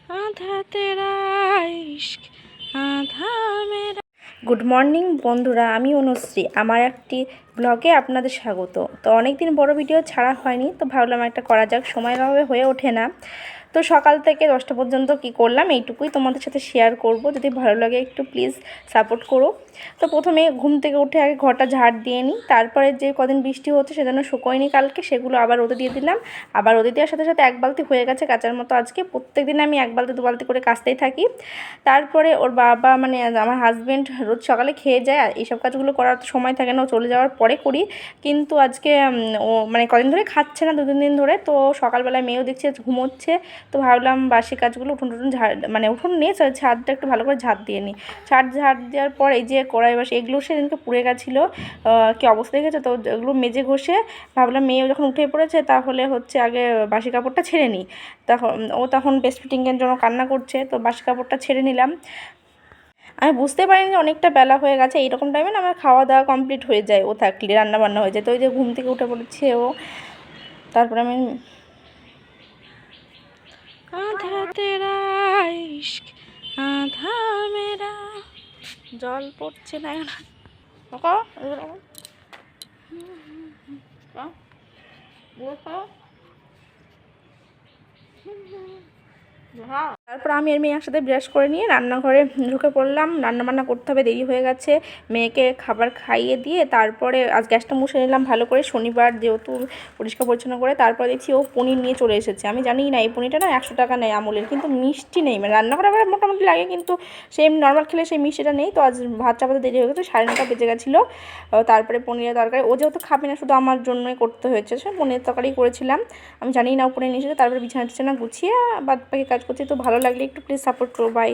আধা তেরা ইশক আধা মেরা। গুড মর্নিং বন্ধুরা, আমি অনুশ্রী। আমার একটি ব্লগে আপনাদের স্বাগত। তো অনেক দিন বড় ভিডিও ছাড়া হয়নি, তো ভাবলাম একটা করা যাক, সময়ের অভাবে হয়ে ওঠে না। তো সকাল থেকে 10টা পর্যন্ত কি করলাম এইটুকুই তোমাদের সাথে শেয়ার করব। যদি ভালো লাগে একটু প্লিজ সাপোর্ট করো। তো প্রথমে ঘুম থেকে উঠে আগে ঘরটা ঝাড় দিয়ে নিই, তারপরে যে কদিন বৃষ্টি হচ্ছে সেজন্য শুকোয়নি কালকে, সেগুলো আবার রোদে দিয়ে দিলাম। আবার রোদে দেওয়ার সাথে সাথে এক বালতি হয়ে গেছে কাচার মতো। আজকে প্রত্যেক দিন আমি এক বালতি 2 বালতি করে কাচতেই থাকি। তারপরে ওর বাবা মানে আমার হাজব্যান্ড রোজ সকালে খেয়ে যায়, আর এইসব কাজগুলো করার তো সময় থাকে না, ও চলে যাওয়ার পরে করি। কিন্তু আজকে ও মানে কদিন ধরে খাচ্ছে না, 2-3 দিন ধরে। তো সকালবেলায় মেয়েও দেখছে ঘুমোচ্ছে, তো ভাবলাম বাসি কাজগুলো উঠোন ঝাড় মানে উঠোন নিয়ে ছাদটা একটু ভালো করে ঝাড় দিয়ে নিই। ঝাড় দেওয়ার পর এই যে কড়াই বাসি এগুলো সেদিনকে পুড়ে গেছিলো, কী অবস্থা দেখেছে। তো এগুলো মেজে ঘষে ভাবলাম মেয়ে যখন উঠে পড়েছে তাহলে হচ্ছে আগে বাসি কাপড়টা ছেড়ে নিই। তখন বেস্ট ফিটিংয়ের জন্য কান্না করছে, তো বাসি কাপড়টা ছেড়ে নিলাম। আমি বুঝতে পারিনি যে অনেকটা বেলা হয়ে গেছে। এইরকম টাইমে না আমার খাওয়া দাওয়া কমপ্লিট হয়ে যায়, ও থাকলে রান্না বান্না হয়ে যায়। তো ওই যে ঘুম থেকে উঠে পড়েছে ও, তারপরে আমি আধা তেরা ইশক আধা মেরা। জল পড়ছে না তারপর আমি আর মেয়ে একসাথে ব্রাশ করে নিয়ে রান্নাঘরে ঢুকে পড়লাম। রান্নাবান্না করতে হবে, দেরি হয়ে গেছে। মেয়েকে খাবার খাইয়ে দিয়ে তারপরে আজ গ্যাসটা মুছে নিলাম ভালো করে, শনিবার যেহেতু পরিষ্কার পরিচ্ছন্ন করে। তারপর দেখছি ও পনির নিয়ে চলে এসেছে। আমি জানি না এই পনিরটা না 100 টাকা নেয় আমুলের, কিন্তু মিষ্টি নেই। মানে রান্না করা আবার মোটামুটি লাগে, কিন্তু সেই নর্মাল খেলে সেই মিষ্টিটা নেই। তো আজ ভাত চাপাতে দেরি হয়ে গেছে, 9:30 বেজে গেছিলো। তারপরে পনিরের তরকারি ও যেহেতু খাবে না, শুধু আমার জন্যই করতে হয়েছে। সে পনিরের তরকারি করেছিলাম। আমি জানি না ও পনির নিয়ে এসেছে। তারপরে বিছানা টিছানা গুছিয়ে বাদ বাকি কাজ করছি। তো ভালো লাগলে একটু প্লিজ সাপোর্ট করো, বাই।